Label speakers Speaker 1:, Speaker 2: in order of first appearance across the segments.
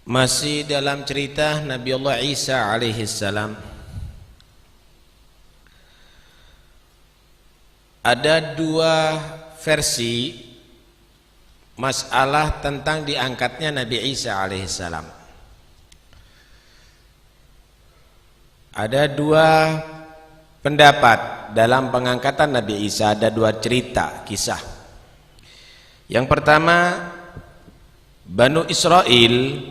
Speaker 1: Masih dalam cerita Nabi Allah Isa alaihi salam, ada dua versi masalah tentang diangkatnya Nabi Isa alaihi salam. Ada dua pendapat dalam pengangkatan Nabi Isa, ada dua cerita kisah. Yang pertama, Banu Israel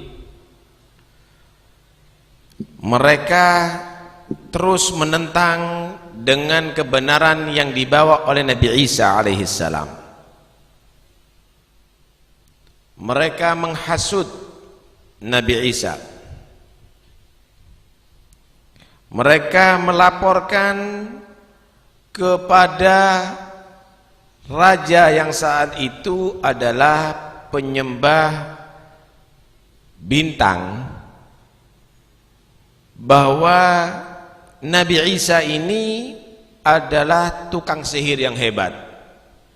Speaker 1: mereka terus menentang dengan kebenaran yang dibawa oleh Nabi Isa alaihi salam. Mereka menghasut Nabi Isa. Mereka melaporkan kepada raja yang saat itu adalah penyembah bintang bahwa Nabi Isa ini adalah tukang sihir yang hebat.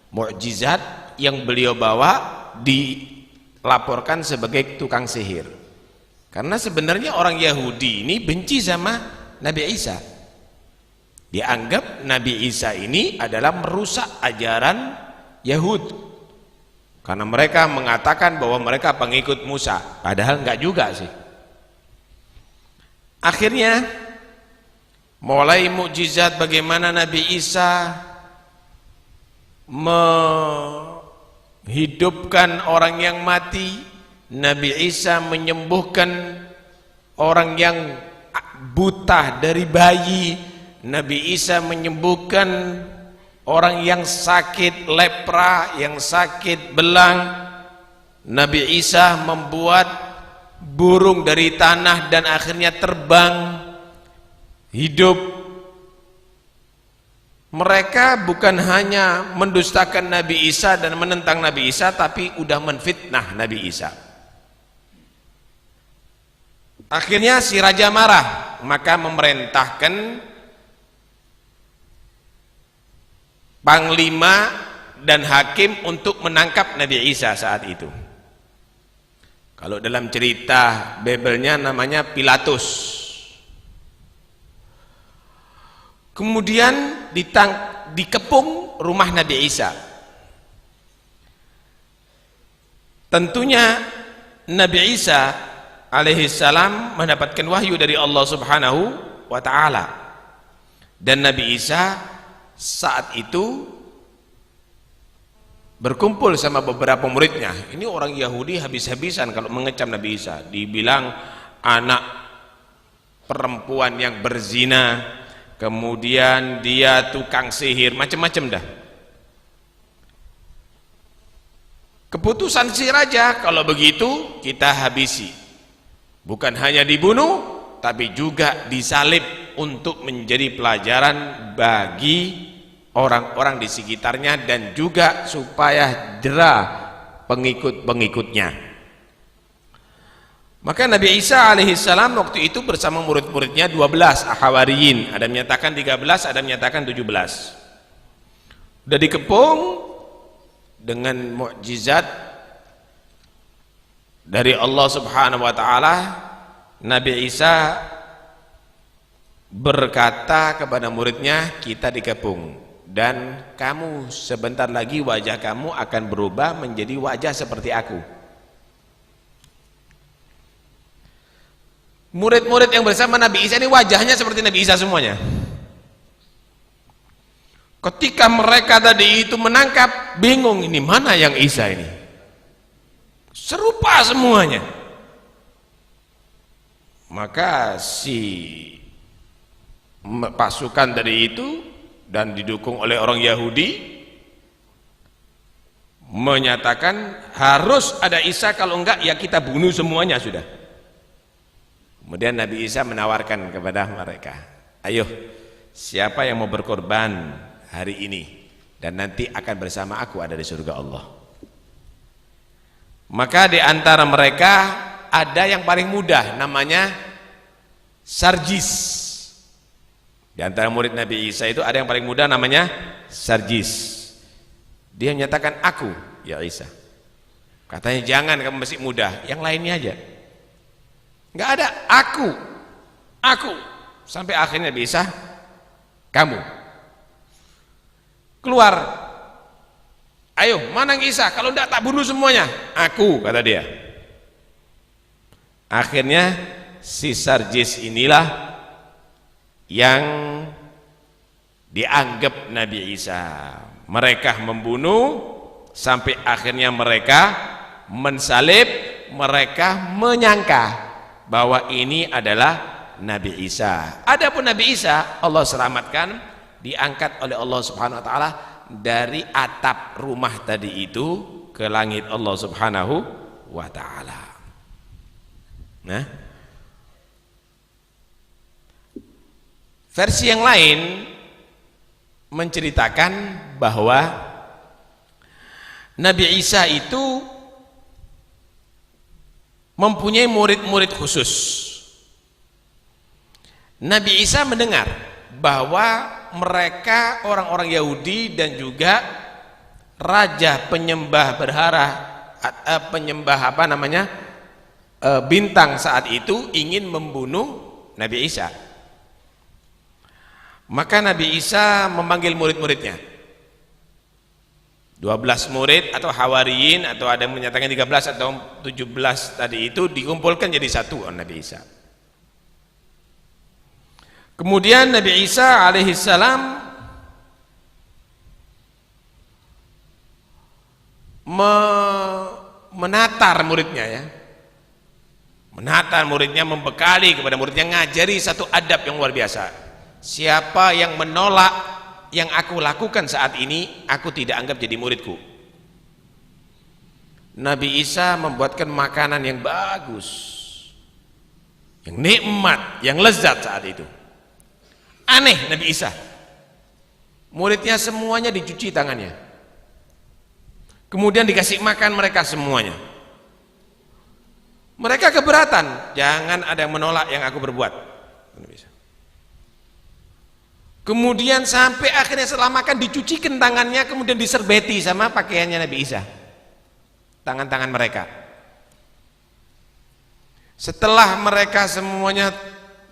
Speaker 1: Mukjizat yang beliau bawa dilaporkan sebagai tukang sihir. Karena sebenarnya orang Yahudi ini benci sama Nabi Isa. Dianggap Nabi Isa ini adalah merusak ajaran Yahud. Karena mereka mengatakan bahwa mereka pengikut Musa, padahal enggak juga sih. Akhirnya mulai mukjizat bagaimana Nabi Isa menghidupkan orang yang mati, Nabi Isa menyembuhkan orang yang buta dari bayi, Nabi Isa menyembuhkan orang yang sakit lepra, yang sakit belang, Nabi Isa membuat burung dari tanah dan akhirnya terbang hidup. Mereka bukan hanya mendustakan Nabi Isa dan menentang Nabi Isa, tapi udah menfitnah Nabi Isa. Akhirnya si raja marah, maka memerintahkan panglima dan hakim untuk menangkap Nabi Isa saat itu. Kalau dalam cerita Bibelnya namanya Pilatus. Kemudian dikepung rumah Nabi Isa. Tentunya Nabi Isa alaihi salam mendapatkan wahyu dari Allah Subhanahu wa taala. Dan Nabi Isa saat itu berkumpul sama beberapa muridnya. Ini orang Yahudi habis-habisan kalau mengecam Nabi Isa. Dibilang anak perempuan yang berzina, kemudian dia tukang sihir, macam-macam dah. Keputusan si raja, kalau begitu kita habisi. Bukan hanya dibunuh, tapi juga disalib untuk menjadi pelajaran bagi orang-orang di sekitarnya dan juga supaya jera pengikut-pengikutnya. Maka Nabi Isa alaihissalam waktu itu bersama murid-muridnya 12 ahawariyin, ada menyatakan 13, ada menyatakan 17. Udah dikepung dengan mukjizat dari Allah Subhanahu wa taala. Nabi Isa berkata kepada muridnya, kita dikepung dan kamu sebentar lagi wajah kamu akan berubah menjadi wajah seperti aku. Murid-murid yang bersama Nabi Isa ini wajahnya seperti Nabi Isa semuanya. Ketika mereka tadi itu menangkap, bingung ini mana yang Isa ini? Serupa semuanya. Maka si pasukan dari itu dan didukung oleh orang Yahudi menyatakan harus ada Isa, kalau enggak ya kita bunuh semuanya sudah. Kemudian Nabi Isa menawarkan kepada mereka, ayo siapa yang mau berkorban hari ini dan nanti akan bersama aku ada di surga Allah. Maka di antara mereka ada yang paling mudah, namanya Sarjis. Di antara murid Nabi Isa itu ada yang paling muda namanya Sarjis. Dia menyatakan aku ya Isa. Katanya jangan, kamu masih muda, yang lainnya aja. Nggak ada aku, sampai akhirnya bisa kamu keluar. Ayo, mana Isa? Kalau enggak tak bunuh semuanya. Aku, kata dia. Akhirnya si Sarjis inilah yang dianggap Nabi Isa. Mereka membunuh sampai akhirnya mereka mensalib, mereka menyangka bahwa ini adalah Nabi Isa. Adapun Nabi Isa, Allah selamatkan, diangkat oleh Allah Subhanahu wa taala dari atap rumah tadi itu ke langit Allah Subhanahu wa taala. Nah, versi yang lain menceritakan bahwa Nabi Isa itu mempunyai murid-murid khusus. Nabi Isa mendengar bahwa mereka orang-orang Yahudi dan juga raja penyembah berhala, penyembah bintang saat itu ingin membunuh Nabi Isa. Maka Nabi Isa memanggil murid-muridnya, 12 murid atau hawariyin, atau ada yang menyatakan 13 atau 17 tadi itu, dikumpulkan jadi satu Nabi Isa. Kemudian Nabi Isa alaihissalam menatar muridnya, ya, menatar muridnya, membekali kepada muridnya, ngajari satu adab yang luar biasa. Siapa yang menolak yang aku lakukan saat ini, aku tidak anggap jadi muridku. Nabi Isa membuatkan makanan yang bagus, yang nikmat, yang lezat saat itu. Aneh Nabi Isa, muridnya semuanya dicuci tangannya, kemudian dikasih makan mereka semuanya. Mereka keberatan, jangan ada yang menolak yang aku berbuat. Kemudian sampai akhirnya setelah makan dicucikan tangannya, kemudian diserbeti sama pakaiannya Nabi Isa, tangan-tangan mereka. Setelah mereka semuanya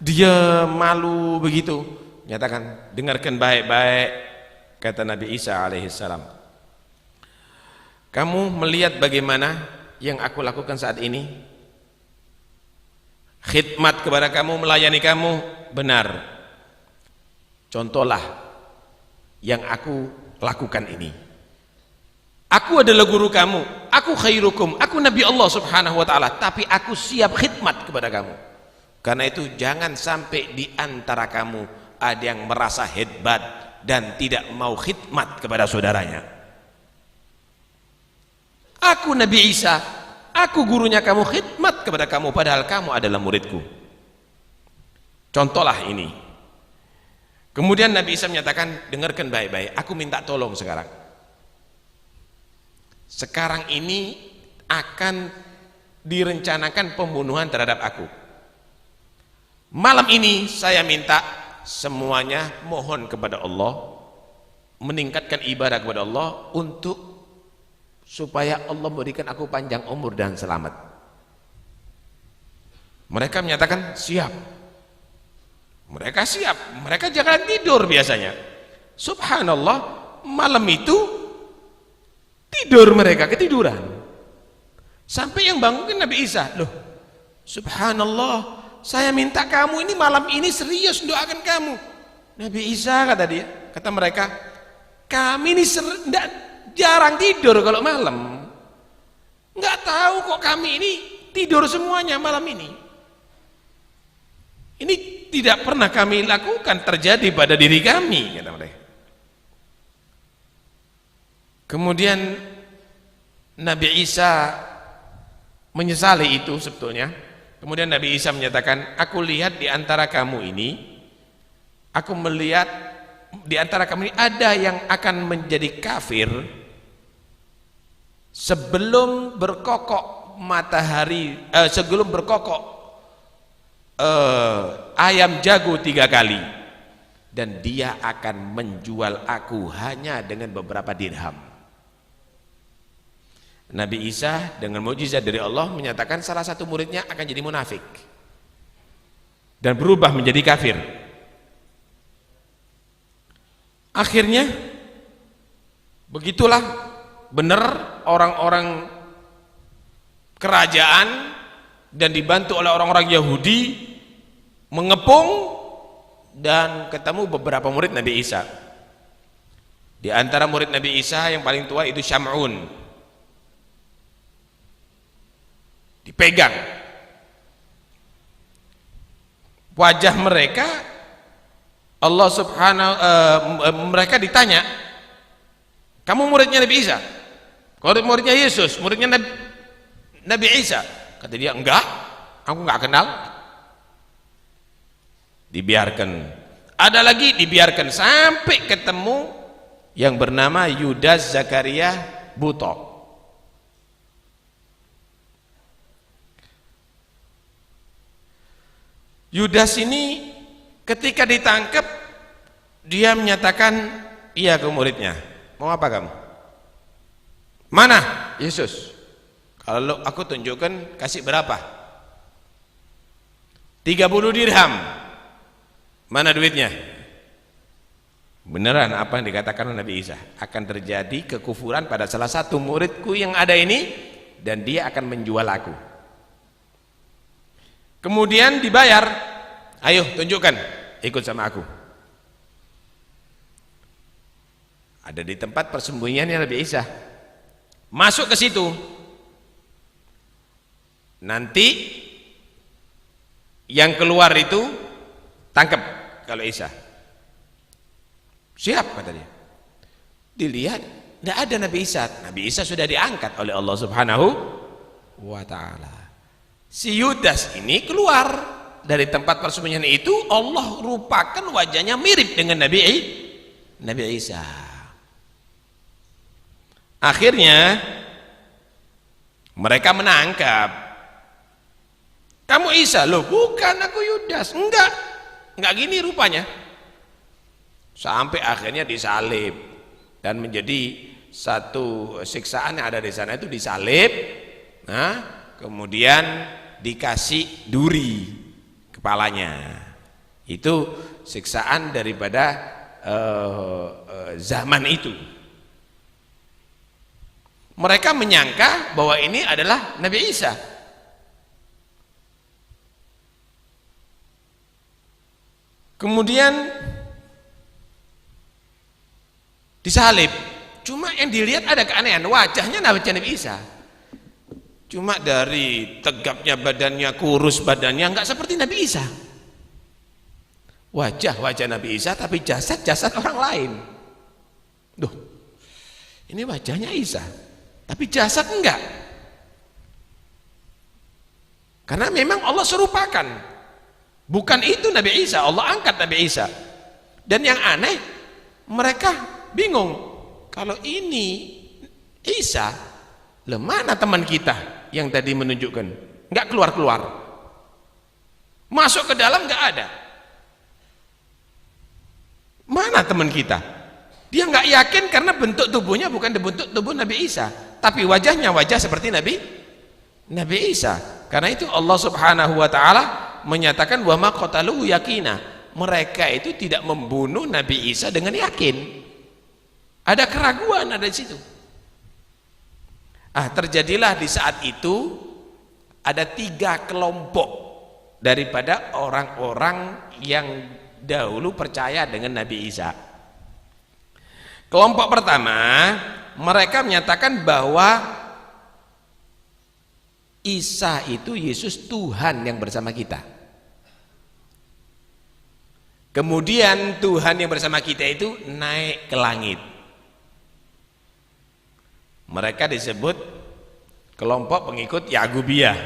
Speaker 1: dia malu begitu, nyatakan, dengarkan baik-baik, kata Nabi Isa alaihissalam, kamu melihat bagaimana yang aku lakukan saat ini, khidmat kepada kamu, melayani kamu, benar. Contohlah yang aku lakukan ini. Aku adalah guru kamu, aku khairukum, aku Nabi Allah Subhanahu wa taala, tapi aku siap khidmat kepada kamu. Karena itu jangan sampai di antara kamu ada yang merasa hebat dan tidak mau khidmat kepada saudaranya. Aku Nabi Isa, aku gurunya kamu, khidmat kepada kamu padahal kamu adalah muridku. Contohlah ini. Kemudian Nabi Isa menyatakan, dengarkan baik-baik, aku minta tolong sekarang. Sekarang ini akan direncanakan pembunuhan terhadap aku. Malam ini saya minta semuanya mohon kepada Allah, meningkatkan ibadah kepada Allah untuk supaya Allah berikan aku panjang umur dan selamat. Mereka menyatakan siap. Mereka siap, mereka jangan tidur biasanya. Subhanallah, malam itu tidur, mereka ketiduran. Sampai yang bangunkan Nabi Isa, loh, subhanallah, saya minta kamu ini malam ini serius doakan kamu. Nabi Isa, kata dia, kata mereka, kami ini jarang tidur kalau malam. Nggak tahu kok kami ini tidur semuanya malam ini. Ini tidak pernah kami lakukan, terjadi pada diri kami, kata mereka. Kemudian Nabi Isa menyesali itu sebetulnya. Kemudian Nabi Isa menyatakan, aku lihat di antara kamu ini, aku melihat di antara kamu ini ada yang akan menjadi kafir sebelum berkokok matahari, sebelum berkokok ayam jago 3 kali, dan dia akan menjual aku hanya dengan beberapa dirham. Nabi Isa dengan mukjizat dari Allah menyatakan salah satu muridnya akan jadi munafik. dan berubah menjadi kafir. Akhirnya begitulah benar orang-orang kerajaan dan dibantu oleh orang-orang Yahudi mengepung dan ketemu beberapa murid Nabi Isa. Di antara murid Nabi Isa yang paling tua itu Syam'un, dipegang wajah mereka. Allah subhanahu mereka ditanya, kamu muridnya Nabi Isa? Muridnya Yesus? Muridnya Nabi Isa? Kata dia, enggak, aku enggak kenal. Dibiarkan. Ada lagi, dibiarkan sampai ketemu yang bernama Yudas Zakaria Buto. Yudas ini ketika ditangkap, dia menyatakan, iya ke muridnya, mau apa kamu? Mana Yesus? Kalau aku tunjukkan, kasih berapa? 30 dirham. Mana duitnya? Beneran apa yang dikatakan Nabi Isa, akan terjadi kekufuran pada salah satu muridku yang ada ini, dan dia akan menjual aku. Kemudian dibayar, ayo tunjukkan, ikut sama aku. Ada di tempat persembunyiannya Nabi Isa, masuk ke situ. Nanti yang keluar itu tangkap kalau Isa. Siap, kata dia. Dilihat, tidak ada Nabi Isa. Nabi Isa sudah diangkat oleh Allah Subhanahu wa ta'ala. Si Yudas ini keluar dari tempat persembunyian itu, Allah rupakan wajahnya mirip dengan Nabi Isa. Akhirnya mereka menangkap. Kamu Isa? Loh, bukan, aku Yudas. Enggak gini rupanya. Sampai akhirnya disalib, dan menjadi satu siksaan yang ada di sana itu disalib. Nah, kemudian dikasih duri kepalanya. Itu siksaan daripada zaman itu. Mereka menyangka bahwa ini adalah Nabi Isa. Kemudian disalib. Cuma yang dilihat ada keanehan, wajahnya Nabi Isa. Cuma dari tegapnya badannya, kurus badannya, enggak seperti Nabi Isa. Wajah Nabi Isa, tapi jasad orang lain. Duh, ini wajahnya Isa, tapi jasad enggak. Karena memang Allah serupakan. Bukan itu Nabi Isa, Allah angkat Nabi Isa. Dan yang aneh, mereka bingung, kalau ini Isa, mana teman kita yang tadi menunjukkan? Enggak keluar-keluar, masuk ke dalam enggak ada. Mana teman kita? Dia enggak yakin karena bentuk tubuhnya bukan bentuk tubuh Nabi Isa, tapi wajahnya wajah seperti Nabi Isa. Karena itu Allah Subhanahu wa ta'ala menyatakan wa ma qataluhu yaqina, mereka itu tidak membunuh Nabi Isa dengan yakin. Ada keraguan ada di situ. Terjadilah di saat itu ada 3 kelompok daripada orang-orang yang dahulu percaya dengan Nabi Isa. Kelompok pertama, mereka menyatakan bahwa Isa itu Yesus Tuhan yang bersama kita. Kemudian Tuhan yang bersama kita itu naik ke langit. Mereka disebut kelompok pengikut Ya'gubiyah.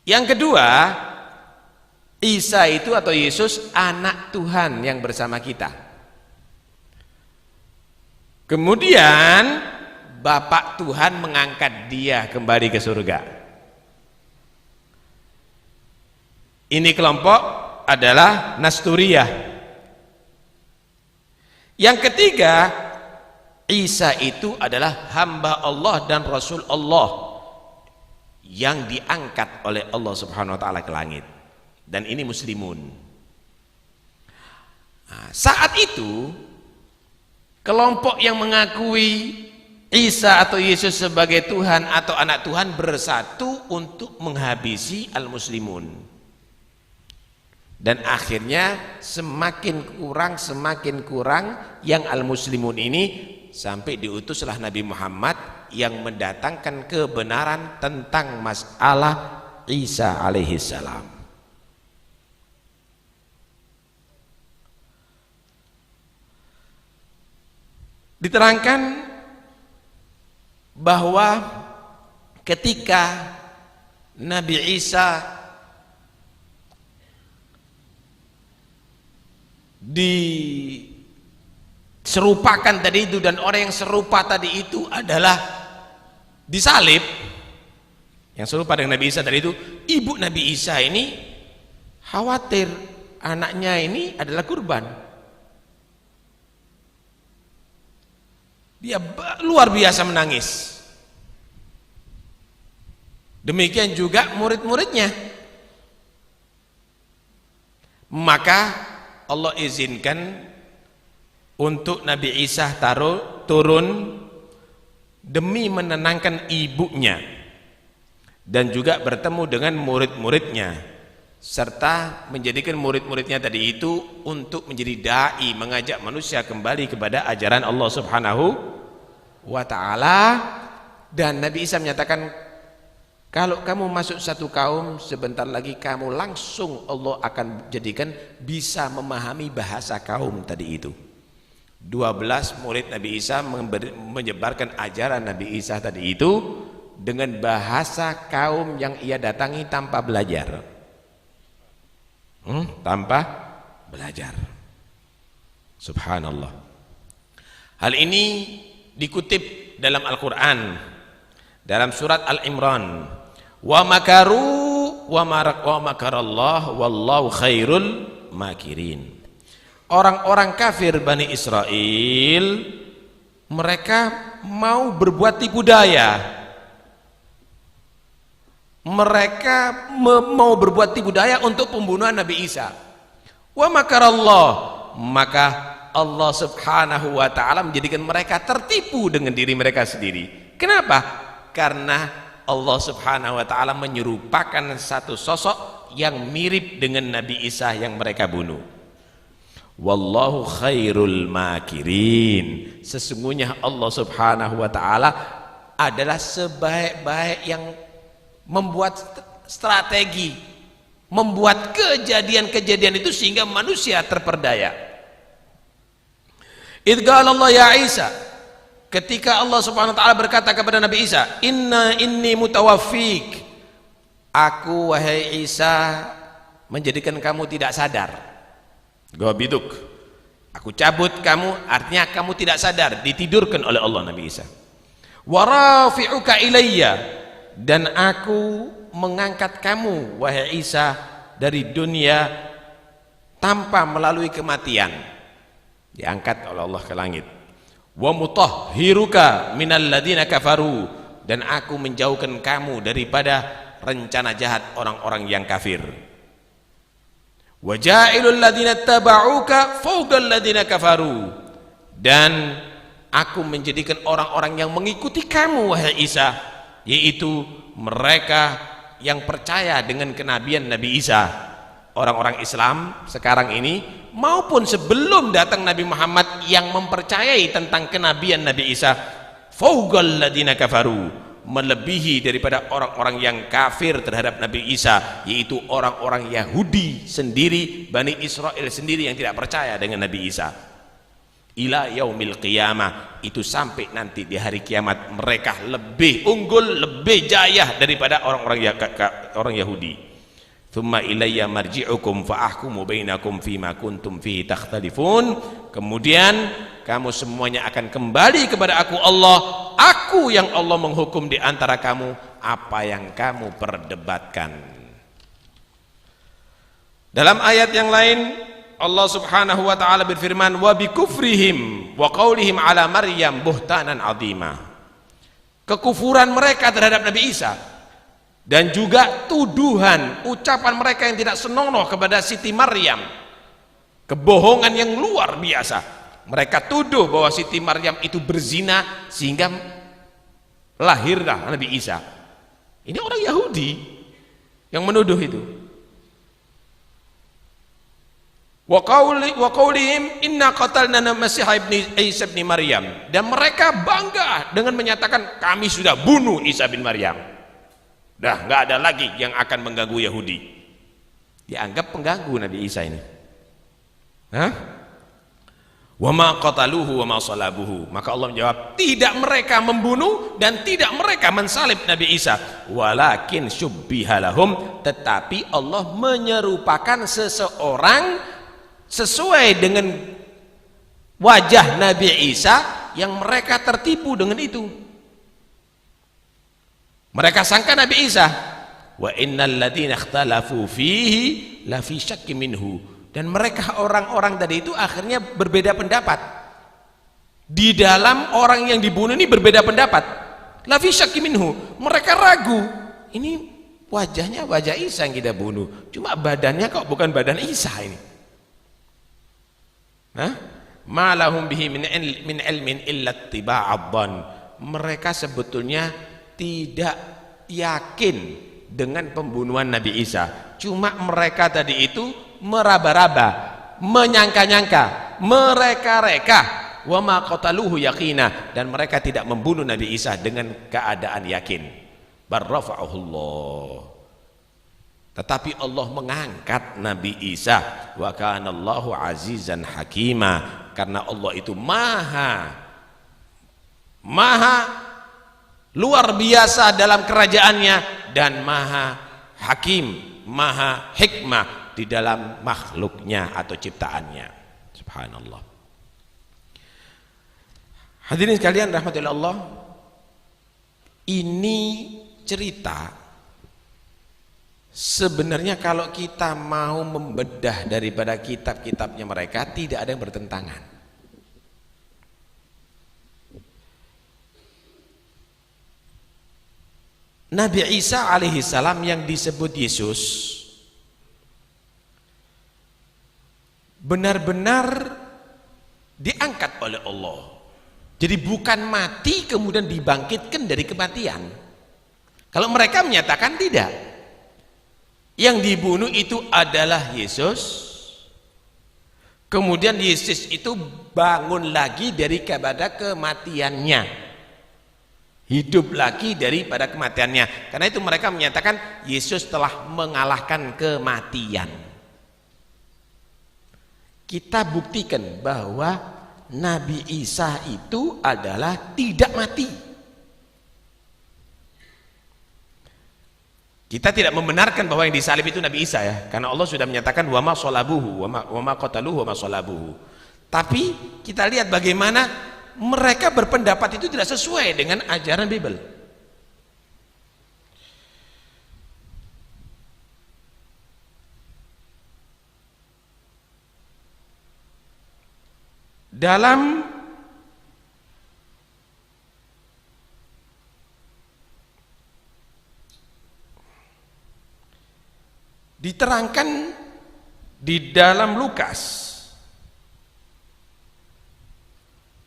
Speaker 1: Yang kedua, Isa itu atau Yesus anak Tuhan yang bersama kita. Kemudian Bapak Tuhan mengangkat dia kembali ke surga. Ini kelompok adalah Nasturiyah. Yang ketiga, Isa itu adalah hamba Allah dan Rasul Allah yang diangkat oleh Allah Subhanahu wa taala ke langit. Dan ini muslimun. Nah, saat itu kelompok yang mengakui Isa atau Yesus sebagai Tuhan atau anak Tuhan bersatu untuk menghabisi al-muslimun. Dan akhirnya semakin kurang yang al-muslimun ini, sampai diutuslah Nabi Muhammad yang mendatangkan kebenaran tentang masalah Isa alaihissalam. Diterangkan bahwa ketika Nabi Isa diserupakan tadi itu, dan orang yang serupa tadi itu adalah disalib, yang serupa dengan Nabi Isa tadi itu, ibu Nabi Isa ini khawatir anaknya ini adalah kurban. Dia luar biasa menangis. Demikian juga murid-muridnya. Maka Allah izinkan untuk Nabi Isa turun demi menenangkan ibunya, dan juga bertemu dengan murid-muridnya, serta menjadikan murid-muridnya tadi itu untuk menjadi dai, mengajak manusia kembali kepada ajaran Allah Subhanahu wa ta'ala. Dan Nabi Isa menyatakan, kalau kamu masuk satu kaum, sebentar lagi kamu langsung Allah akan jadikan bisa memahami bahasa kaum tadi itu. 12 murid Nabi Isa menyebarkan ajaran Nabi Isa tadi itu dengan bahasa kaum yang ia datangi tanpa belajar. Tanpa belajar. Subhanallah. Hal ini dikutip dalam Al-Quran, dalam surat Al-Imran, wa makaru wa makarallah wallahu khairul makirin. Orang-orang kafir Bani Israel, mereka mau berbuat tipu daya. Mereka mau berbuat tipu daya untuk pembunuhan Nabi Isa. Wa makarallah, maka Allah Subhanahu wa ta'ala menjadikan mereka tertipu dengan diri mereka sendiri. Kenapa? Karena Allah Subhanahu wa ta'ala menyerupakan satu sosok yang mirip dengan Nabi Isa yang mereka bunuh. Wallahu khairul makirin. Sesungguhnya Allah Subhanahu wa ta'ala adalah sebaik-baik yang membuat strategi, membuat kejadian-kejadian itu sehingga manusia terperdaya. Idh qala Allah ya Isa, ketika Allah Subhanahu wa ta'ala berkata kepada Nabi Isa, inni mutawaffik, aku wahai Isa menjadikan kamu tidak sadar. Gobiduk, aku cabut kamu, artinya kamu tidak sadar, ditidurkan oleh Allah Nabi Isa. Wa rafi'uka ilayya, dan aku mengangkat kamu wahai Isa dari dunia tanpa melalui kematian, diangkat oleh Allah ke langit. Wa mutahhiruka minal ladina kafaru, dan aku menjauhkan kamu daripada rencana jahat orang-orang yang kafir. Wa ja'ilul ladina taba'uka fawqal ladina kafaru, dan aku menjadikan orang-orang yang mengikuti kamu wahai Isa, yaitu mereka yang percaya dengan kenabian Nabi Isa, orang-orang Islam sekarang ini maupun sebelum datang Nabi Muhammad yang mempercayai tentang kenabian Nabi Isa, fawqal ladina kafaru, melebihi daripada orang-orang yang kafir terhadap Nabi Isa, yaitu orang-orang Yahudi sendiri, Bani Israel sendiri yang tidak percaya dengan Nabi Isa. Ila yaumil qiyamah, itu sampai nanti di hari kiamat mereka lebih unggul, lebih jaya daripada orang Yahudi. Thumma ilayya marji'ukum fa ahkumu bainakum fima kuntum fihi takhtalifun. Kemudian kamu semuanya akan kembali kepada aku Allah, aku yang Allah menghukum di antara kamu apa yang kamu perdebatkan. Dalam ayat yang lain Allah Subhanahu wa ta'ala berfirman, wa bikufrihim wa qaulihim ala Maryam buhtanan azima. Kekufuran mereka terhadap Nabi Isa dan juga tuduhan, ucapan mereka yang tidak senonoh kepada Siti Maryam, kebohongan yang luar biasa. Mereka tuduh bahwa Siti Maryam itu berzina sehingga lahirlah Nabi Isa. Ini orang Yahudi yang menuduh itu. Wa qaulihim inna qatalna Masih ibn Isa bin Maryam, dan mereka bangga dengan menyatakan kami sudah bunuh Isa bin Maryam. Dah nggak ada lagi yang akan mengganggu Yahudi. Dianggap pengganggu Nabi Isa ini. Hah? Wa ma qataluhu wa ma salabuhu. Maka Allah menjawab, tidak mereka membunuh dan tidak mereka mensalib Nabi Isa, walakin syubbiha lahum, tetapi Allah menyerupakan seseorang sesuai dengan wajah Nabi Isa yang mereka tertipu dengan itu. Mereka sangka Nabi Isa, wa innal ladzina ikhtalafu fihi la fi syakkin minhu, dan mereka orang-orang tadi itu akhirnya berbeda pendapat. Di dalam orang yang dibunuh ini berbeda pendapat. La fi syakkin minhu, mereka ragu. Ini wajahnya wajah Isa yang kita bunuh, cuma badannya kok bukan badan Isa ini. Ma lahum bihi min ilmin illa ittiba'ad dhann. Mereka sebetulnya tidak yakin dengan pembunuhan Nabi Isa, cuma mereka tadi itu meraba-raba, menyangka-nyangka, mereka-reka. Wa ma qataluhu yaqina, dan mereka tidak membunuh Nabi Isa dengan keadaan yakin. Barrafa'ahullah, tetapi Allah mengangkat Nabi Isa. Wa kanallahu azizan hakima, karena Allah itu maha luar biasa dalam kerajaannya dan maha hakim, maha hikmah di dalam makhluknya atau ciptaannya. Subhanallah. Hadirin sekalian rahmatillah Allah, ini cerita sebenarnya kalau kita mau membedah daripada kitab-kitabnya mereka, tidak ada yang bertentangan. Nabi Isa alaihissalam yang disebut Yesus benar-benar diangkat oleh Allah. Jadi bukan mati kemudian dibangkitkan dari kematian. Kalau mereka menyatakan tidak, yang dibunuh itu adalah Yesus, kemudian Yesus itu bangun lagi daripada kematiannya, hidup lagi daripada kematiannya. Karena itu mereka menyatakan Yesus telah mengalahkan kematian. Kita buktikan bahwa Nabi Isa itu adalah tidak mati. Kita tidak membenarkan bahwa yang disalib itu Nabi Isa ya, karena Allah sudah menyatakan wa ma salabuhu wa ma qataluhu wa ma salabuhu. Tapi kita lihat bagaimana mereka berpendapat itu tidak sesuai dengan ajaran Bible. Dalam diterangkan di dalam Lukas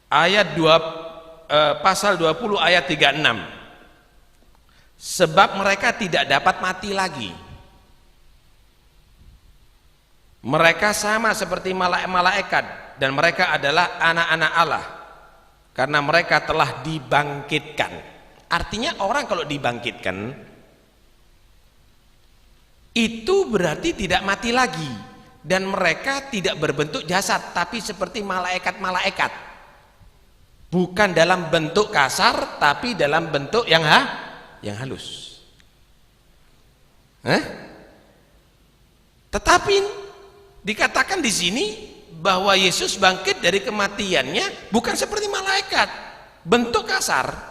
Speaker 1: ayat 2 pasal 20 ayat 36, sebab mereka tidak dapat mati lagi, mereka sama seperti malaikat dan mereka adalah anak-anak Allah karena mereka telah dibangkitkan. Artinya orang kalau dibangkitkan itu berarti tidak mati lagi, dan mereka tidak berbentuk jasad tapi seperti malaikat-malaikat, bukan dalam bentuk kasar tapi dalam bentuk yang halus. Tetapi dikatakan di sini bahwa Yesus bangkit dari kematiannya bukan seperti malaikat, bentuk kasar.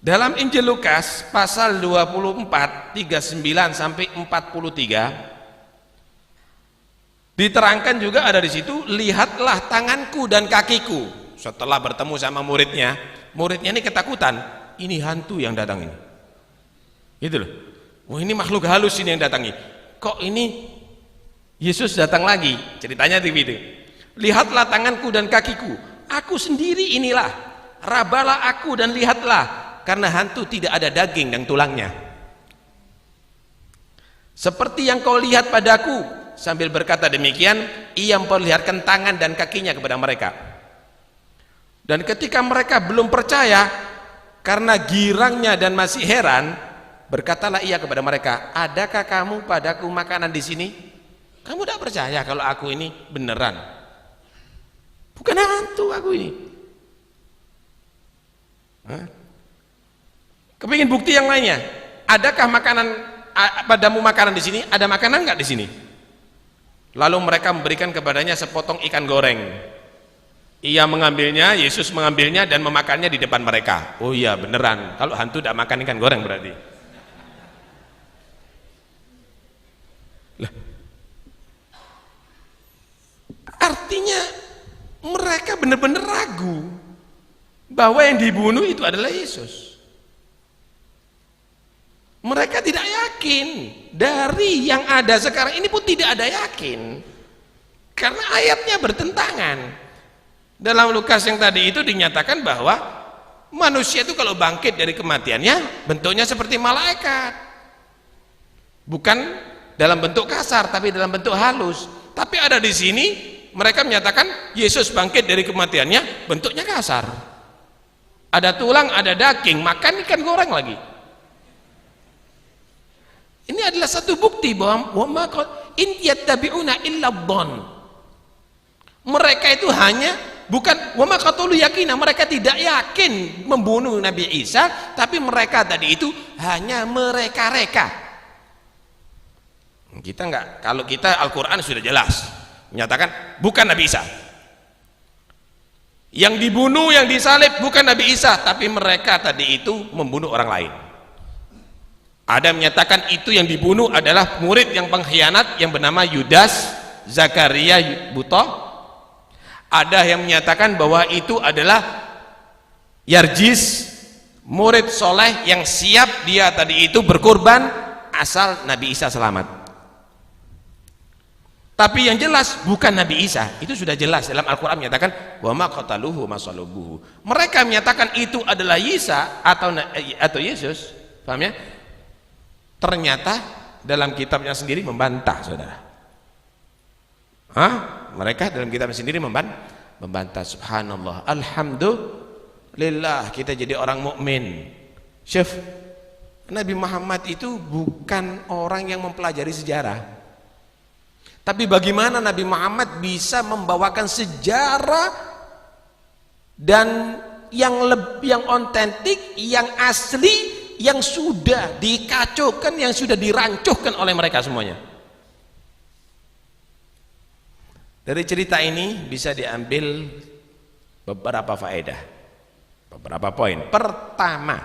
Speaker 1: Dalam Injil Lukas pasal 24 39 sampai 43 diterangkan juga ada di situ, lihatlah tanganku dan kakiku. Setelah bertemu sama muridnya, muridnya ini ketakutan, ini hantu yang datang ini. Gitu loh. Wah, ini makhluk halus ini yang datangi. Kok ini Yesus datang lagi? Ceritanya begitu. Lihatlah tanganku dan kakiku, aku sendiri inilah. Rabalah aku dan lihatlah, karena hantu tidak ada daging dan tulangnya. Seperti yang kau lihat padaku. Sambil berkata demikian, ia memperlihatkan tangan dan kakinya kepada mereka. Dan ketika mereka belum percaya, karena girangnya dan masih heran, berkatalah ia kepada mereka, adakah kamu padaku makanan di sini? Kamu tidak percaya kalau aku ini beneran? Bukan hantu aku ini. Kepingin bukti yang lainnya? Adakah makanan padamu makanan di sini? Ada makanan nggak di sini? Lalu mereka memberikan kepadanya sepotong ikan goreng. Ia mengambilnya, Yesus mengambilnya dan memakannya di depan mereka. Oh iya beneran, kalau hantu tidak makan ikan goreng berarti. Lah. Artinya mereka benar-benar ragu bahwa yang dibunuh itu adalah Yesus. Mereka tidak yakin, dari yang ada sekarang ini pun tidak ada yakin, karena ayatnya bertentangan. Dalam Lukas yang tadi itu dinyatakan bahwa manusia itu kalau bangkit dari kematiannya bentuknya seperti malaikat, bukan dalam bentuk kasar tapi dalam bentuk halus. Tapi ada di sini mereka menyatakan Yesus bangkit dari kematiannya bentuknya kasar, ada tulang, ada daging, makan ikan goreng lagi. Ini adalah satu bukti bahwa in yattabi'una illa dhon. Mereka itu hanya bukan wa ma qatalu yakina, mereka tidak yakin membunuh Nabi Isa, tapi mereka tadi itu hanya mereka-reka. Kita enggak, kalau kita Al-Qur'an sudah jelas menyatakan bukan Nabi Isa. Yang dibunuh, yang disalib bukan Nabi Isa, tapi mereka tadi itu membunuh orang lain. Ada menyatakan itu yang dibunuh adalah murid yang pengkhianat yang bernama Yudas Zakaria Butoh. Ada yang menyatakan bahwa itu adalah Yarjis, murid soleh yang siap dia tadi itu berkorban asal Nabi Isa selamat. Tapi yang jelas bukan Nabi Isa, itu sudah jelas dalam Al-Quran menyatakan wa ma qataluhu ma salabuhu. Mereka menyatakan itu adalah Isa atau Yesus, paham ya? Ternyata dalam kitabnya sendiri membantah, saudara. Mereka dalam kitabnya sendiri membantah. Subhanallah, alhamdulillah kita jadi orang mukmin. Syekh, Nabi Muhammad itu bukan orang yang mempelajari sejarah. Tapi bagaimana Nabi Muhammad bisa membawakan sejarah dan yang otentik, yang asli, yang sudah dikacaukan, yang sudah dirancuhkan oleh mereka semuanya. Dari cerita ini bisa diambil beberapa faedah, beberapa poin. Pertama,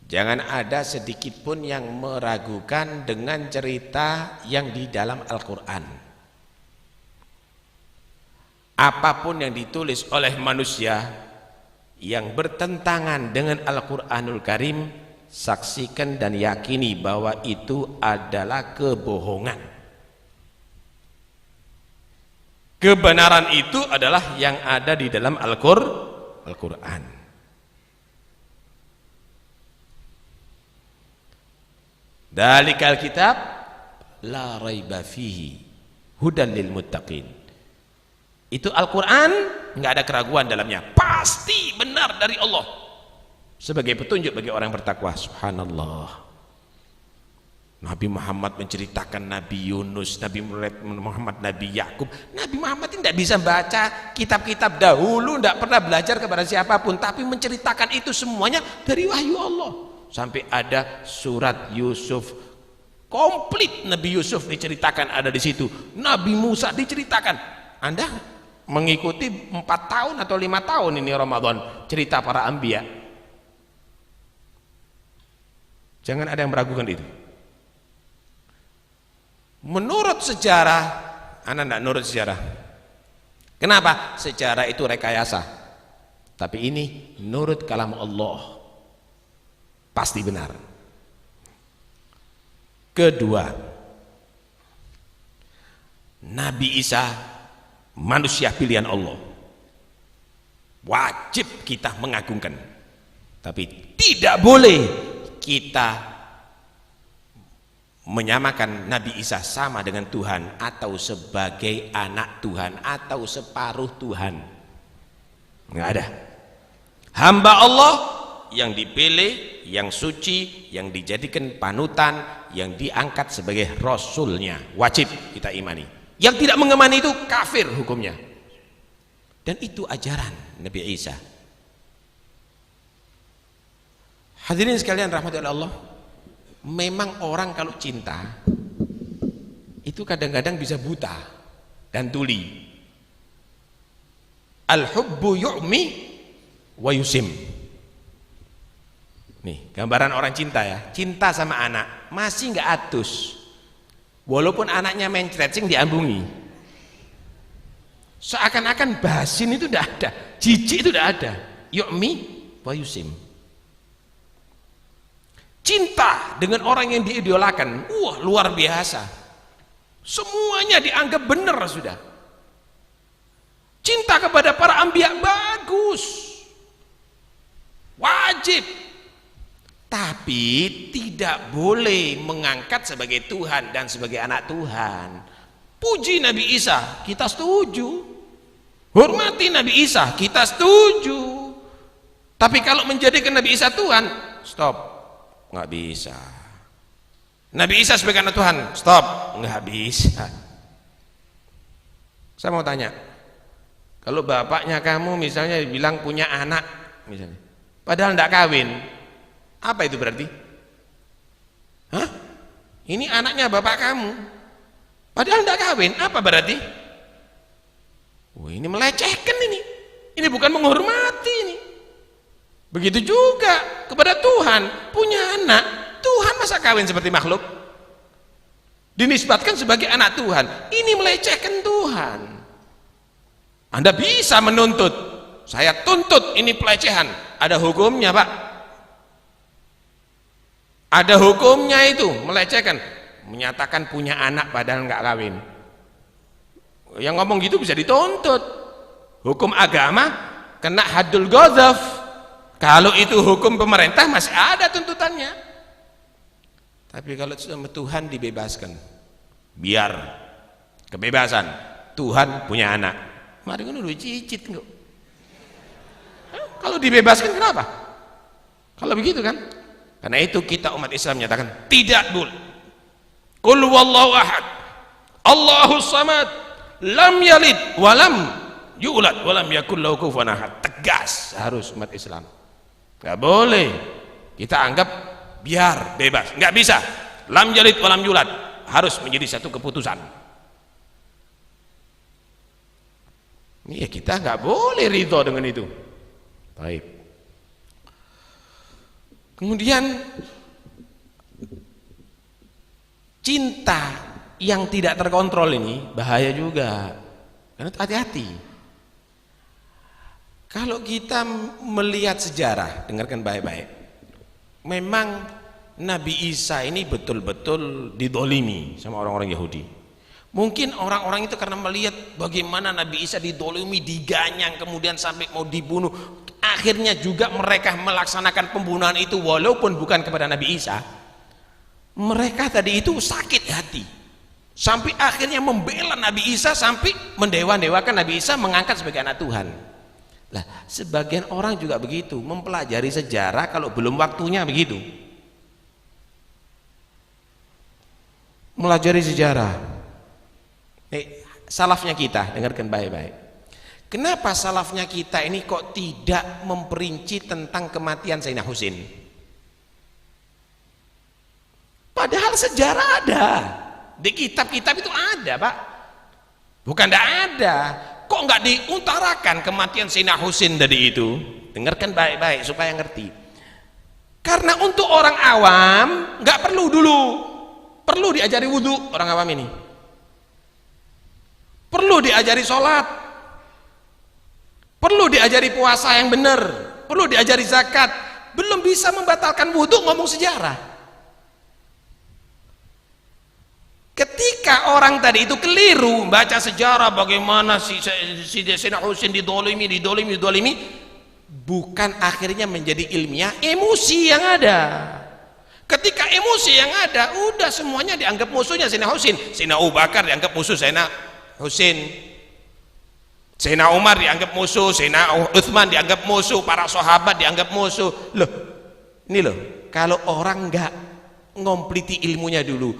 Speaker 1: jangan ada sedikit pun yang meragukan dengan cerita yang di dalam Al-Quran. Apapun yang ditulis oleh manusia yang bertentangan dengan Al-Quranul Karim, saksikan dan yakini bahwa itu adalah kebohongan. Kebenaran itu adalah yang ada di dalam Al-Quran. Dalikal kitab la raiba fihi hudan lil muttaqin. Itu Al-Quran nggak ada keraguan dalamnya, pasti benar dari Allah sebagai petunjuk bagi orang yang bertakwa. Subhanallah, Nabi Muhammad menceritakan Nabi Yunus, Nabi Muhammad, Nabi Yakub. Nabi Muhammad tidak bisa baca kitab-kitab dahulu, tidak pernah belajar kepada siapapun, tapi menceritakan itu semuanya dari wahyu Allah. Sampai ada surat Yusuf, komplit Nabi Yusuf diceritakan ada di situ, Nabi Musa diceritakan. Anda mengikuti 4 tahun atau 5 tahun ini Ramadan cerita para anbiya, jangan ada yang meragukan itu. Menurut sejarah, Anda tidak menurut sejarah. Kenapa? Sejarah itu rekayasa. Tapi ini nurut kalam Allah, pasti benar. Kedua, Nabi Isa manusia pilihan Allah, wajib kita mengagungkan. Tapi tidak boleh kita menyamakan Nabi Isa sama dengan Tuhan, atau sebagai anak Tuhan, atau separuh Tuhan. Nggak ada. Hamba Allah yang dipilih, yang suci, yang dijadikan panutan, yang diangkat sebagai Rasulnya, wajib kita imani. Yang tidak mengemani itu kafir hukumnya. Dan itu ajaran Nabi Isa. Hadirin sekalian rahmati Allah, memang orang kalau cinta itu kadang-kadang bisa buta dan tuli. Al-hubbu yu'mi wa yusim. Nih gambaran orang cinta ya, cinta sama anak masih nggak atus, walaupun anaknya main stretching diambungi, seakan-akan basin itu tidak ada, jijik itu tidak ada. Yu'mi wa yusim. Cinta dengan orang yang diidolakan, wah luar biasa, semuanya dianggap benar sudah. Cinta kepada para anbiya bagus, wajib. Tapi tidak boleh mengangkat sebagai Tuhan dan sebagai anak Tuhan. Puji Nabi Isa, kita setuju. Hormati Nabi Isa, kita setuju. Tapi kalau menjadikan Nabi Isa Tuhan, stop, nggak bisa. Nabi Isa sebagai anak Tuhan, stop, nggak bisa. Saya mau tanya, kalau bapaknya kamu misalnya bilang punya anak misalnya, padahal nggak kawin, apa itu berarti? Hah? Ini anaknya bapak kamu, padahal tidak kawin, apa berarti? Wah, ini melecehkan ini. Ini bukan menghormati ini. Begitu juga kepada Tuhan, punya anak, Tuhan masa kawin seperti makhluk? Dinisbatkan sebagai anak Tuhan, ini melecehkan Tuhan. Anda bisa menuntut, saya tuntut ini pelecehan, ada hukumnya Pak. Ada hukumnya itu, melecehkan, menyatakan punya anak padahal nggak kawin. Yang ngomong gitu bisa dituntut. Hukum agama kena haddul ghadhaf. Kalau itu hukum pemerintah masih ada tuntutannya. Tapi kalau sama Tuhan dibebaskan, biar kebebasan. Tuhan punya anak, mari kan udah cicit kok. Kalau dibebaskan kenapa? Kalau begitu kan? Karena itu kita umat Islam menyatakan tidak boleh. Qul huwallahu ahad, Allahus samad, lam yalid walam yulad walam yakul lahu kufuwan ahad. Tegas harus umat Islam. Enggak boleh kita anggap biar bebas, enggak bisa. Lam yalid walam yulad harus menjadi satu keputusan. Ini ya kita enggak boleh ridho dengan itu. Baik. Kemudian cinta yang tidak terkontrol ini bahaya juga. Karena hati-hati. Kalau kita melihat sejarah, dengarkan baik-baik. Memang Nabi Isa ini betul-betul didolimi sama orang-orang Yahudi. Mungkin orang-orang itu karena melihat bagaimana Nabi Isa didolimi, diganyang, kemudian sampai mau dibunuh. Akhirnya juga mereka melaksanakan pembunuhan itu walaupun bukan kepada Nabi Isa. Mereka tadi itu sakit hati sampai akhirnya membela Nabi Isa, sampai mendewa-dewakan Nabi Isa, mengangkat sebagai anak Tuhan. Lah, sebagian orang juga begitu, mempelajari sejarah kalau belum waktunya begitu. Melajari sejarah. Salafnya kita, dengarkan baik-baik. Kenapa salafnya kita ini kok tidak memperinci tentang kematian Sayyidina Husain? Padahal sejarah ada, di kitab-kitab itu ada Pak. Bukan tidak ada. Kok nggak diutarakan kematian Sayyidina Husain tadi itu? Dengarkan baik-baik supaya ngerti. Karena untuk orang awam nggak perlu dulu, perlu diajari wudhu orang awam ini, perlu diajari sholat. Perlu diajari puasa yang benar, perlu diajari zakat. Belum bisa membatalkan wudhu ngomong sejarah. Ketika orang tadi itu keliru baca sejarah bagaimana si Sayyidina Husain didolimi, bukan akhirnya menjadi ilmiah, emosi yang ada. Ketika emosi yang ada, udah semuanya dianggap musuhnya Sayyidina Husain. Sayyidina Abu Bakar dianggap musuh Sayyidina Husain. Sayyidina Umar dianggap musuh, Sayyidina Utsman dianggap musuh, para sahabat dianggap musuh. Loh, ini loh, kalau orang nggak ngompliti ilmunya dulu,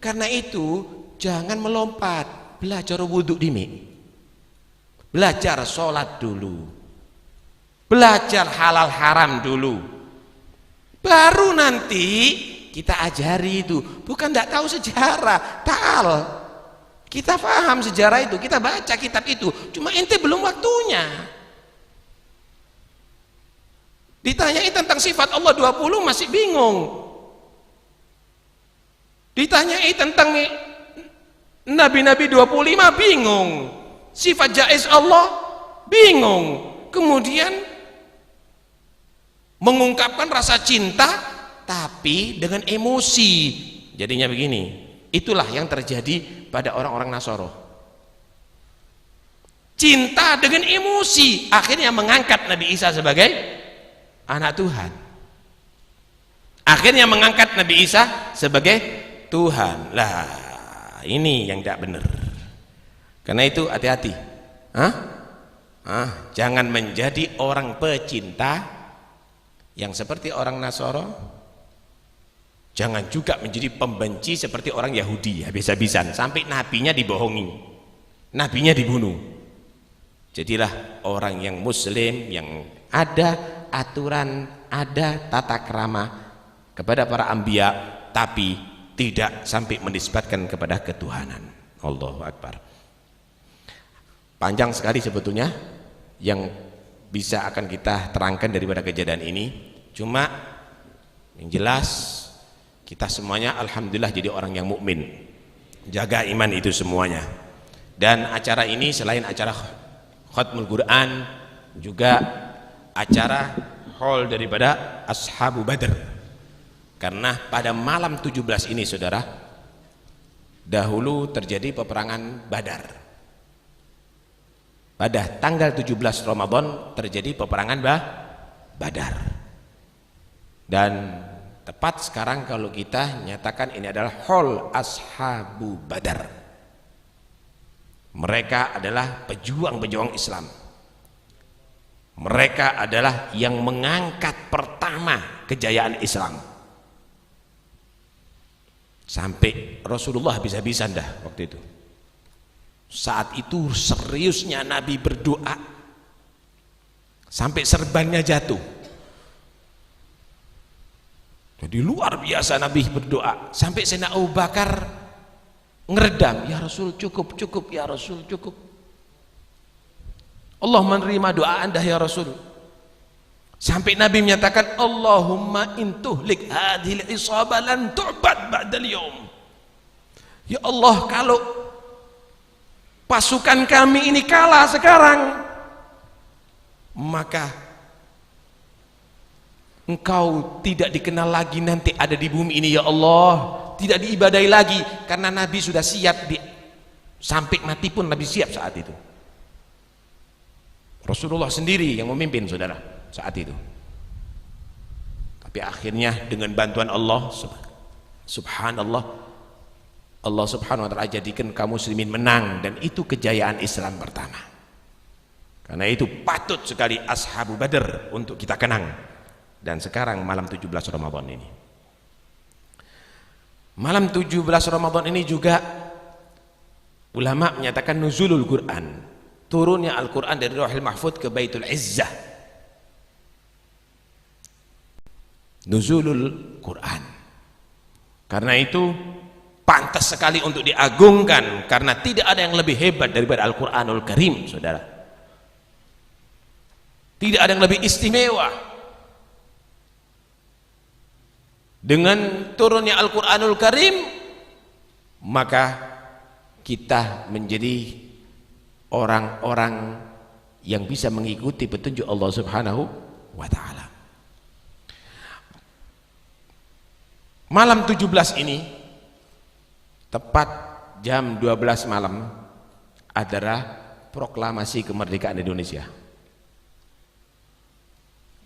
Speaker 1: karena itu jangan melompat, belajar wudhu dimi, belajar sholat dulu, belajar halal haram dulu, baru nanti kita ajari itu. Bukan nggak tahu sejarah, ta'al. Kita paham sejarah itu, kita baca kitab itu, cuma ente belum waktunya. Ditanyai tentang sifat Allah 20 masih bingung. Ditanyai tentang nabi-nabi 25 bingung. Sifat jaiz Allah bingung. Kemudian mengungkapkan rasa cinta tapi dengan emosi. Jadinya begini. Itulah yang terjadi pada orang-orang Nasoro. Cinta dengan emosi akhirnya mengangkat Nabi Isa sebagai anak Tuhan. Akhirnya mengangkat Nabi Isa sebagai Tuhan. Lah, ini yang tidak benar. Karena itu hati-hati. Jangan menjadi orang pecinta yang seperti orang Nasoro. Jangan juga menjadi pembenci seperti orang Yahudi, habis-habisan sampai nabinya dibohongi, nabinya dibunuh. Jadilah orang yang muslim, yang ada aturan, ada tata krama kepada para anbiya, tapi tidak sampai menisbatkan kepada ketuhanan. Allahu Akbar. Panjang sekali sebetulnya yang bisa akan kita terangkan daripada kejadian ini. Cuma yang jelas kita semuanya alhamdulillah jadi orang yang mukmin, jaga iman itu semuanya. Dan acara ini selain acara khatmul Quran, juga acara haul daripada Ashabu Badr. Karena pada malam 17 ini saudara, dahulu terjadi peperangan Badar. Pada tanggal 17 Ramadan terjadi peperangan Badar. Dan tepat sekarang kalau kita nyatakan ini adalah haul Ashabu Badar. Mereka adalah pejuang-pejuang Islam. Mereka adalah yang mengangkat pertama kejayaan Islam. Sampai Rasulullah habis-habisan dah waktu itu. Saat itu seriusnya Nabi berdoa sampai serbannya jatuh. Jadi luar biasa Nabi berdoa sampai Sayyidina Abu Bakar ngeredam, ya Rasul cukup ya Rasul cukup. Allah menerima doa Anda ya Rasul. Sampai Nabi menyatakan Allahumma intuhlik hadhil isabah lan tu'bad ba'dal yawm. Ya Allah, kalau pasukan kami ini kalah sekarang, maka Engkau tidak dikenal lagi nanti ada di bumi ini ya Allah, tidak diibadai lagi. Karena Nabi sudah siap, sampai mati pun Nabi siap saat itu. Rasulullah sendiri yang memimpin saudara saat itu. Tapi akhirnya dengan bantuan Allah subhanallah, Allah subhanahu wa ta'ala jadikan kaum muslimin menang, dan itu kejayaan Islam pertama. Karena itu patut sekali Ashabu Badr untuk kita kenang. Dan sekarang malam 17 Ramadan ini, malam 17 Ramadan ini juga ulama menyatakan nuzulul Quran, turunnya Al-Quran dari Lauhul Mahfuz ke Baitul Izzah. Nuzulul Quran, karena itu pantas sekali untuk diagungkan, karena tidak ada yang lebih hebat daripada Al-Quranul Karim saudara. Tidak ada yang lebih istimewa. Dengan turunnya Al-Quranul Karim, maka kita menjadi orang-orang yang bisa mengikuti petunjuk Allah Subhanahu wa ta'ala. Malam 17 ini tepat jam 12 malam adalah proklamasi kemerdekaan Indonesia.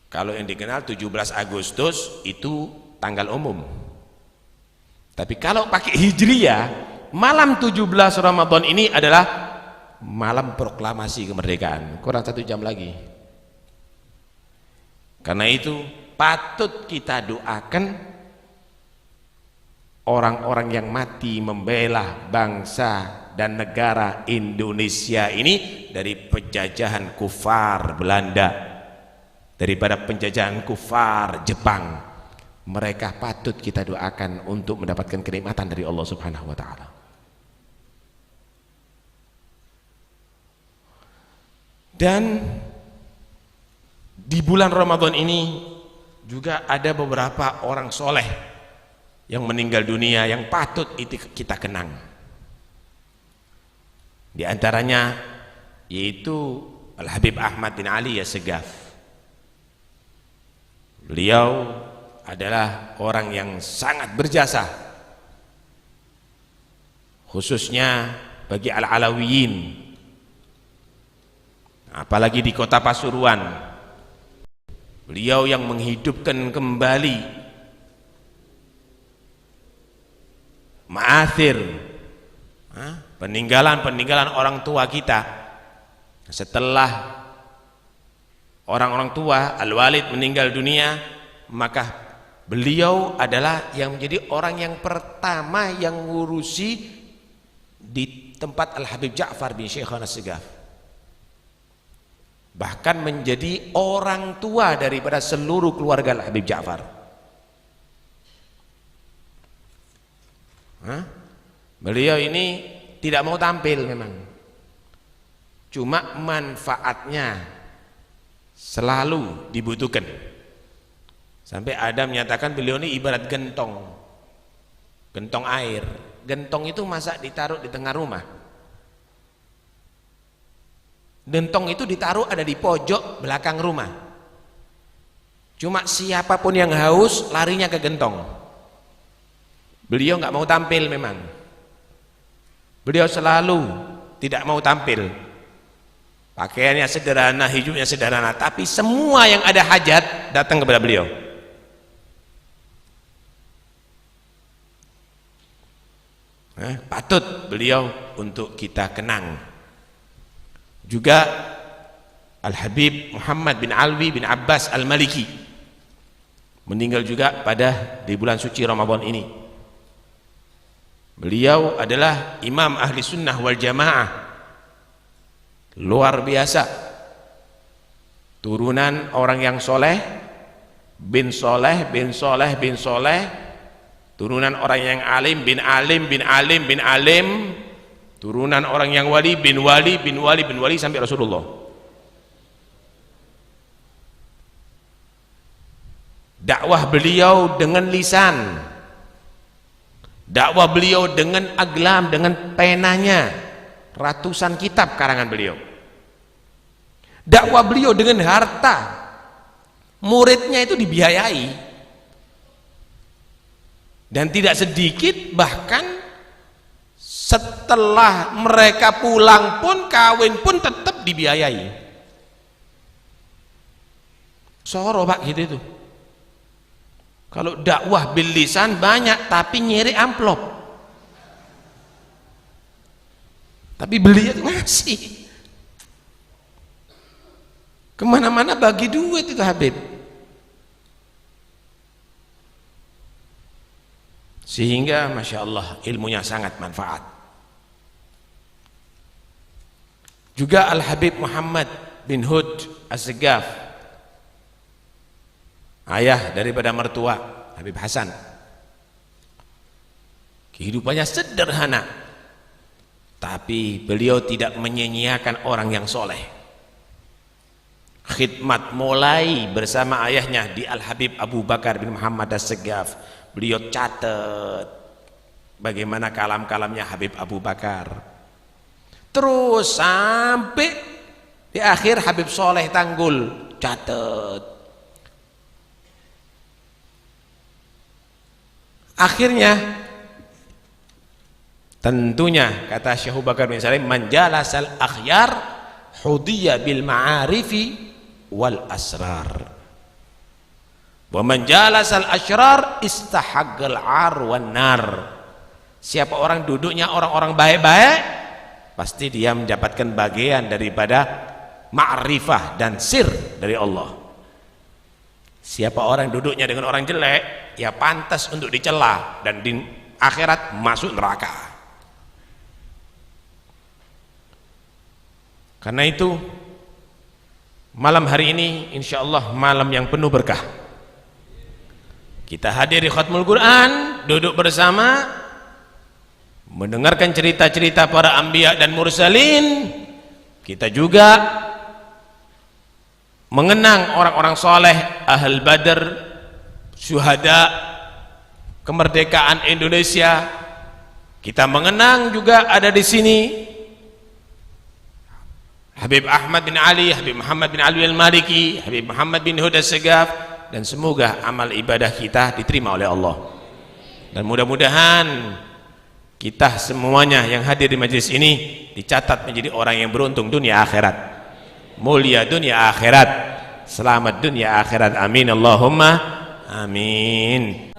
Speaker 1: Kalau yang dikenal 17 Agustus itu tanggal umum. Tapi kalau pakai Hijriyah, malam 17 Ramadan ini adalah malam proklamasi kemerdekaan. Kurang 1 jam lagi. Karena itu patut kita doakan orang-orang yang mati membela bangsa dan negara Indonesia ini dari penjajahan kufar Belanda, daripada penjajahan kufar Jepang. Mereka patut kita doakan untuk mendapatkan kenikmatan dari Allah Subhanahu wa ta'ala. Dan di bulan Ramadan ini juga ada beberapa orang soleh yang meninggal dunia yang patut kita kenang. Di antaranya yaitu Al-Habib Ahmad bin Ali Assegaf. Beliau adalah orang yang sangat berjasa khususnya bagi Al-Alawiyin, apalagi di kota Pasuruan. Beliau yang menghidupkan kembali ma'athir, peninggalan orang tua kita setelah orang-orang tua Al-Walid meninggal dunia. Maka beliau adalah yang menjadi orang yang pertama yang ngurusi di tempat Al-Habib Ja'far bin Syekhana Assegaf, bahkan menjadi orang tua daripada seluruh keluarga Al-Habib Ja'far. Beliau ini tidak mau tampil memang, cuma manfaatnya selalu dibutuhkan. Sampai ada menyatakan beliau ini ibarat gentong air. Gentong itu masa ditaruh di tengah rumah? Gentong itu ditaruh ada di pojok belakang rumah. Cuma siapapun yang haus larinya ke gentong. Beliau nggak mau tampil memang. Beliau selalu tidak mau tampil. Pakaiannya sederhana, hidupnya sederhana, tapi semua yang ada hajat datang kepada beliau. Patut beliau untuk kita kenang. Juga Al-Habib Muhammad bin Alwi bin Abbas Al-Maliki meninggal juga di bulan suci Ramadan ini. Beliau adalah imam ahli sunnah wal jamaah, luar biasa, turunan orang yang soleh, bin soleh, bin soleh, bin soleh, turunan orang yang alim, bin alim, bin alim, bin alim, turunan orang yang wali, bin wali, bin wali, bin wali, sampai Rasulullah. Dakwah beliau dengan lisan, dakwah beliau dengan aglam, dengan penanya, ratusan kitab karangan beliau. Dakwah beliau dengan harta, muridnya itu dibiayai. Dan tidak sedikit, bahkan setelah mereka pulang pun, kawin pun tetap dibiayai. Soro pak gitu itu. Kalau dakwah bil lisan banyak, tapi nyari amplop. Tapi beliau itu masih kemana-mana bagi duit itu Habib. Sehingga Masya Allah ilmunya sangat manfaat. Juga Al-Habib Muhammad bin Hud Assegaf, ayah daripada mertua Habib Hasan. Kehidupannya sederhana, tapi beliau tidak menyia-nyiakan orang yang soleh. Khidmat mulai bersama ayahnya di Al-Habib Abu Bakar bin Muhammad Assegaf. Beliau catat bagaimana kalam-kalamnya Habib Abu Bakar, terus sampai Di akhir Habib Soleh Tanggul, catat. Akhirnya tentunya kata Syekh Abu Bakar bin Salim, manjalasal akhyar hudiya bil ma'arifi wal asrar. Wa manjalasal asyrar istahaggal ar wan nar. Siapa orang duduknya orang-orang baik-baik, pasti dia mendapatkan bagian daripada ma'rifah dan sir dari Allah. Siapa orang duduknya dengan orang jelek, ya pantas untuk dicela dan di akhirat masuk neraka. Karena itu malam hari ini insyaallah malam yang penuh berkah. Kita hadiri khatmul Quran, duduk bersama, mendengarkan cerita-cerita para anbiya dan mursalin. Kita juga mengenang orang-orang soleh, Ahl Badr, syuhada, kemerdekaan Indonesia. Kita mengenang juga ada di sini Habib Ahmad bin Ali, Habib Muhammad bin Ali al-Maliki, Habib Muhammad bin Huda Segaf, dan semoga amal ibadah kita diterima oleh Allah. Dan mudah-mudahan kita semuanya yang hadir di majelis ini dicatat menjadi orang yang beruntung dunia akhirat, mulia dunia akhirat, selamat dunia akhirat, amin Allahumma amin.